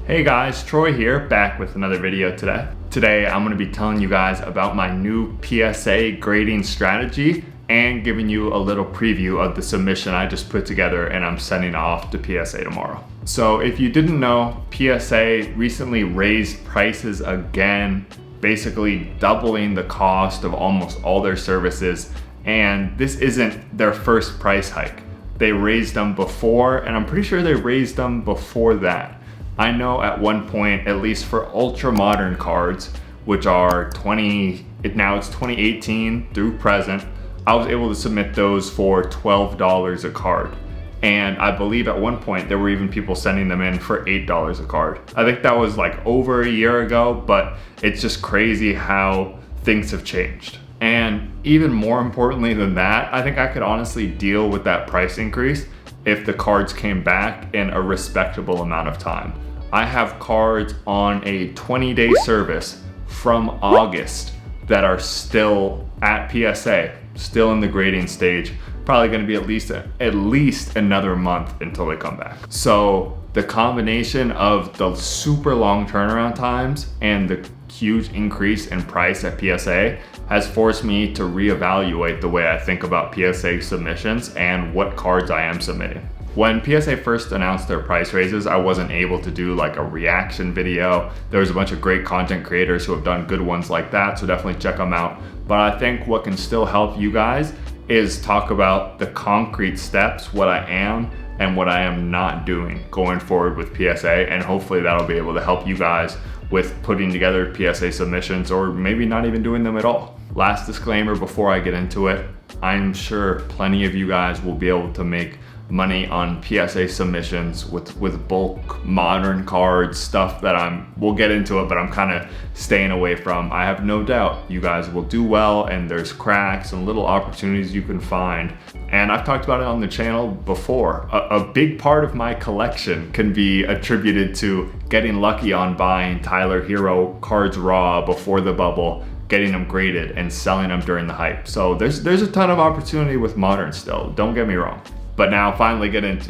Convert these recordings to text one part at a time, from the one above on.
Hey guys, Troy here, back with another video today. Today I'm going to be telling you guys about my new PSA grading strategy and giving you a little preview of the submission I just put together and I'm sending off to PSA tomorrow. So if you didn't know, PSA recently raised prices again, basically doubling the cost of almost all their services, and this isn't their first price hike. They raised them before, and I'm pretty sure they raised them before that. I know at one point, at least for ultra modern cards, which are now it's 2018 through present, I was able to submit those for $12 a card. And I believe at one point there were even people sending them in for $8 a card. I think that was like over a year ago, but it's just crazy how things have changed. And even more importantly than that, I think I could honestly deal with that price increase if the cards came back in a respectable amount of time. I have cards on a 20-day service from August that are still at PSA, still in the grading stage. Probably gonna be at least another month until they come back. So the combination of the super long turnaround times and the huge increase in price at PSA has forced me to reevaluate the way I think about PSA submissions and what cards I am submitting. When PSA first announced their price raises, I wasn't able to do like a reaction video. There was a bunch of great content creators who have done good ones like that, so definitely check them out. But I think what can still help you guys is talk about the concrete steps, what I am and what I am not doing going forward with PSA, and hopefully that'll be able to help you guys with putting together PSA submissions or maybe not even doing them at all. Last disclaimer before I get into it, I'm sure plenty of you guys will be able to make money on PSA submissions with bulk modern cards, stuff that we'll get into it, but I'm kind of staying away from. I have no doubt you guys will do well, and there's cracks and little opportunities you can find. And I've talked about it on the channel before. A big part of my collection can be attributed to getting lucky on buying Tyler Hero cards raw before the bubble, getting them graded and selling them during the hype. So there's a ton of opportunity with modern still, don't get me wrong. But now finally getting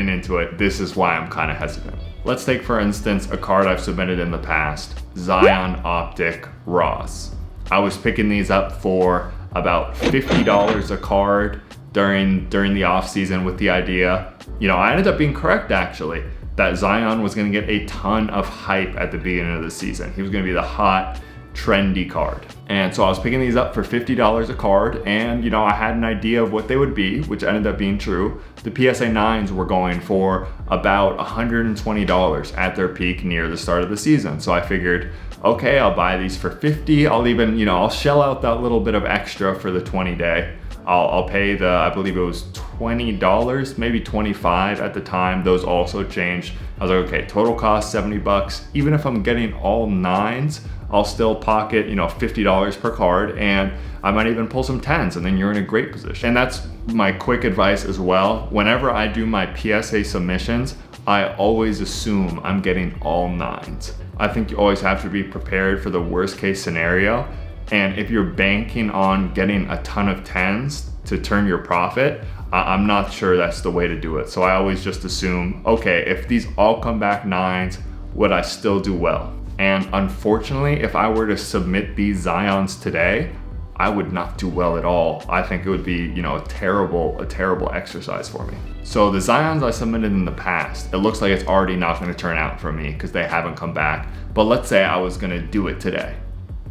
into it, this is why I'm kind of hesitant. Let's take for instance a card I've submitted in the past, Zion Optic Raws. I was picking these up for about $50 a card during the off season with the idea, I ended up being correct actually, that Zion was gonna get a ton of hype at the beginning of the season. He was gonna be the hot, trendy card. And so I was picking these up for $50 a card, and I had an idea of what they would be, which ended up being true. The PSA 9s were going for about $120 at their peak near the start of the season. So I figured, okay, I'll buy these for $50. I'll even, I'll shell out that little bit of extra for the 20-day. I'll pay I believe it was $20, maybe $25 at the time. Those also changed. I was like, okay, total cost $70. Even if I'm getting all 9s, I'll still pocket, $50 per card, and I might even pull some 10s, and then you're in a great position. And that's my quick advice as well. Whenever I do my PSA submissions, I always assume I'm getting all 9s. I think you always have to be prepared for the worst case scenario. And if you're banking on getting a ton of 10s to turn your profit, I'm not sure that's the way to do it. So I always just assume, okay, if these all come back 9s, would I still do well? And unfortunately, if I were to submit these Zions today, I would not do well at all. I think it would be, a terrible exercise for me. So the Zions I submitted in the past, it looks like it's already not gonna turn out for me because they haven't come back. But let's say I was gonna do it today.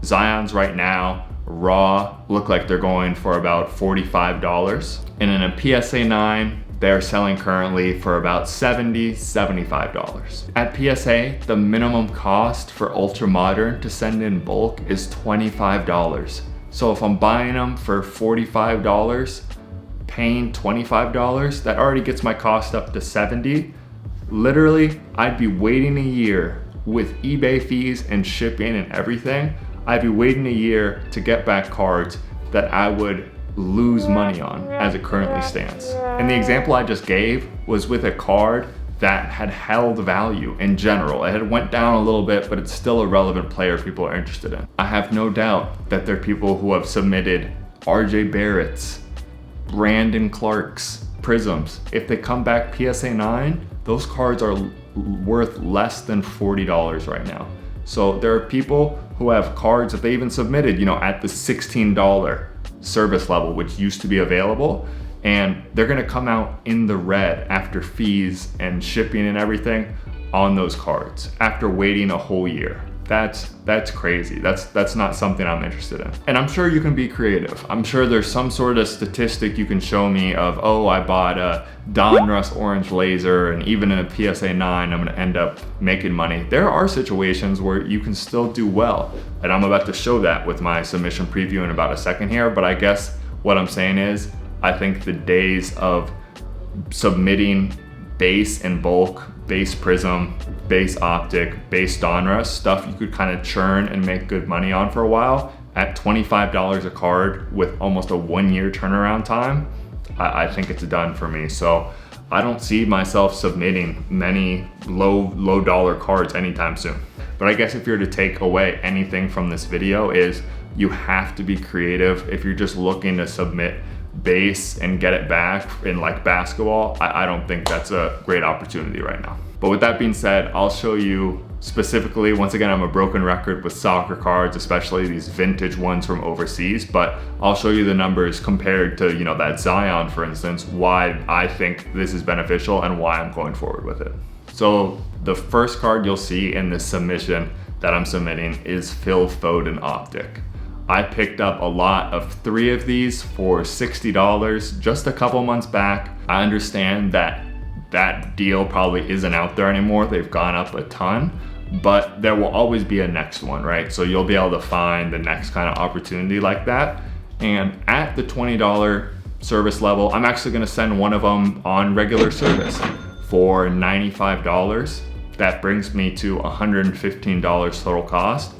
Zions right now, raw, look like they're going for about $45. And in a PSA 9, they're selling currently for about $70, $75. At PSA, the minimum cost for ultra modern to send in bulk is $25. So if I'm buying them for $45, paying $25, that already gets my cost up to $70. Literally, I'd be waiting a year with eBay fees and shipping and everything. I'd be waiting a year to get back cards that I would lose money on as it currently stands. And the example I just gave was with a card that had held value in general. It had went down a little bit, but it's still a relevant player people are interested in. I have no doubt that there are people who have submitted RJ Barrett's, Brandon Clark's, Prisms. If they come back PSA 9, those cards are worth less than $40 right now. So there are people who have cards that they even submitted, at the $16 service level, which used to be available, and they're gonna come out in the red after fees and shipping and everything on those cards after waiting a whole year. That's crazy. That's not something I'm interested in. And I'm sure you can be creative. I'm sure there's some sort of statistic you can show me of, oh, I bought a Donruss Orange Laser, and even in a PSA 9, I'm gonna end up making money. There are situations where you can still do well, and I'm about to show that with my submission preview in about a second here, but I guess what I'm saying is, I think the days of submitting base in bulk, base prism, base optic, base Donruss, stuff you could kind of churn and make good money on for a while at $25 a card with almost a 1 year turnaround time, I think it's done for me. So I don't see myself submitting many low dollar cards anytime soon. But I guess if you're to take away anything from this video is you have to be creative. If you're just looking to submit base and get it back in like basketball, I don't think that's a great opportunity right now. But with that being said, I'll show you specifically, once again, I'm a broken record with soccer cards, especially these vintage ones from overseas, but I'll show you the numbers compared to, that Zion, for instance, why I think this is beneficial and why I'm going forward with it. So the first card you'll see in this submission that I'm submitting is Phil Foden Optic. I picked up a lot of 3 of these for $60 just a couple months back. I understand that deal probably isn't out there anymore. They've gone up a ton, but there will always be a next one, right? So you'll be able to find the next kind of opportunity like that. And at the $20 service level, I'm actually gonna send one of them on regular service for $95. That brings me to $115 total cost.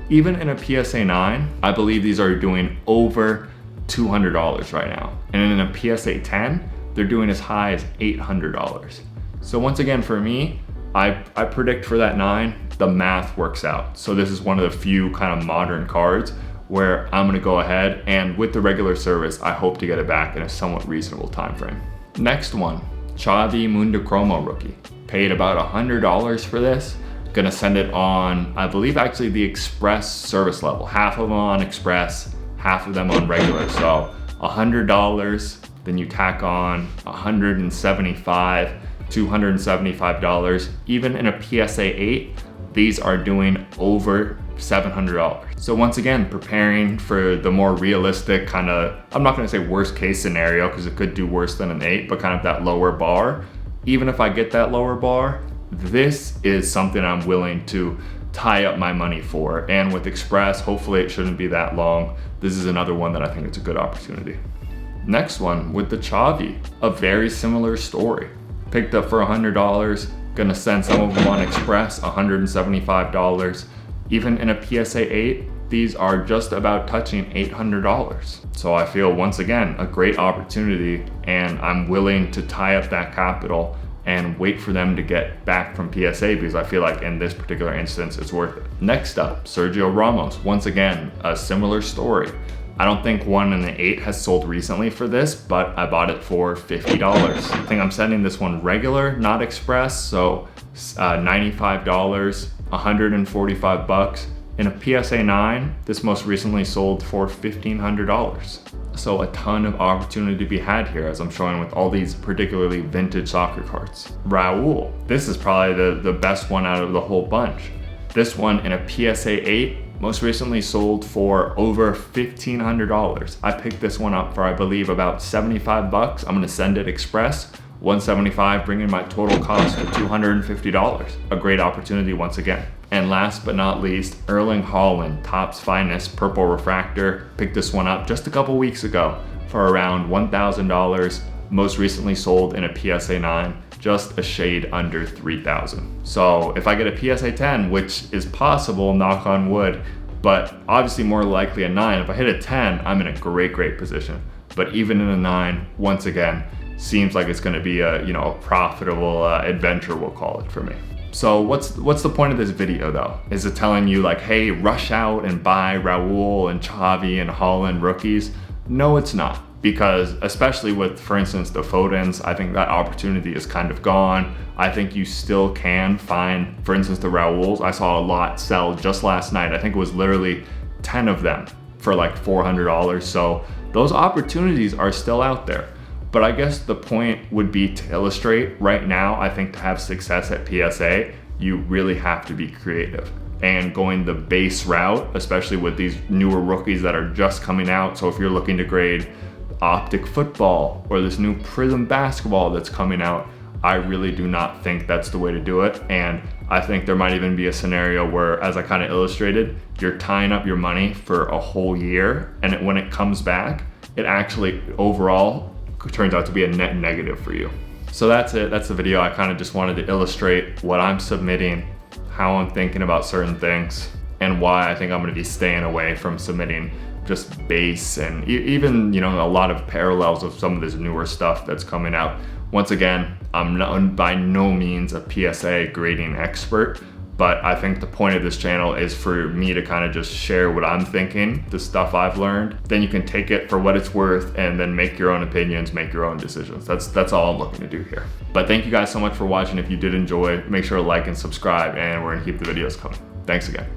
Even in a PSA 9, I believe these are doing over $200 right now. And in a PSA 10, they're doing as high as $800. So once again, for me, I predict for that 9, the math works out. So this is one of the few kind of modern cards where I'm gonna go ahead and with the regular service, I hope to get it back in a somewhat reasonable time frame. Next one, Xavi Mundachromo rookie. Paid about $100 for this. Gonna send it on, I believe actually the Express service level. Half of them on Express, half of them on regular. So $100, then you tack on $175, $275. Even in a PSA 8, these are doing over $700. So once again, preparing for the more realistic kind of, I'm not gonna say worst case scenario because it could do worse than an 8, but kind of that lower bar. Even if I get that lower bar, this is something I'm willing to tie up my money for. And with Express, hopefully it shouldn't be that long. This is another one that I think it's a good opportunity. Next one with the Xavi, a very similar story. Picked up for $100, gonna send some of them on Express, $175. Even in a PSA 8, these are just about touching $800. So I feel, once again, a great opportunity, and I'm willing to tie up that capital and wait for them to get back from PSA because I feel like in this particular instance, it's worth it. Next up, Sergio Ramos. Once again, a similar story. I don't think 1 in the 8 has sold recently for this, but I bought it for $50. I think I'm sending this one regular, not Express, so $95, $145. In a PSA 9, this most recently sold for $1,500. So a ton of opportunity to be had here, as I'm showing with all these particularly vintage soccer cards. Raul, this is probably the best one out of the whole bunch. This one in a PSA 8, most recently sold for over $1,500. I picked this one up for, I believe, about 75 bucks. I'm gonna send it Express, 175, bringing my total cost to $250. A great opportunity once again. And last but not least, Erling Haaland, Topps Finest Purple Refractor. Picked this one up just a couple weeks ago for around $1,000. Most recently sold in a PSA 9, just a shade under $3,000. So if I get a PSA 10, which is possible, knock on wood, but obviously more likely a 9, if I hit a 10, I'm in a great position. But even in a 9, once again, seems like it's gonna be a profitable adventure, we'll call it, for me. So what's the point of this video though? Is it telling you like, hey, rush out and buy Raul and Xavi and Haaland rookies? No, it's not. because especially with, for instance, the Fodens, I think that opportunity is kind of gone. I think you still can find, for instance, the Raouls. I saw a lot sell just last night. I think it was literally 10 of them for like $400. So those opportunities are still out there. But I guess the point would be to illustrate right now, I think to have success at PSA, you really have to be creative. And going the base route, especially with these newer rookies that are just coming out. So if you're looking to grade Optic football or this new Prism basketball that's coming out, I really do not think that's the way to do it. And I think there might even be a scenario where, as I kind of illustrated, you're tying up your money for a whole year, and when it comes back, it actually overall turns out to be a net negative for you. So that's it. That's the video. I kind of just wanted to illustrate what I'm submitting, how I'm thinking about certain things, and why I think I'm going to be staying away from submitting just base and even, you know, a lot of parallels of some of this newer stuff that's coming out. Once again, I'm by no means a PSA grading expert, but I think the point of this channel is for me to kind of just share what I'm thinking, the stuff I've learned. Then you can take it for what it's worth and then make your own opinions, make your own decisions. That's all I'm looking to do here. But thank you guys so much for watching. If you did enjoy, make sure to like and subscribe, and we're gonna keep the videos coming. Thanks again.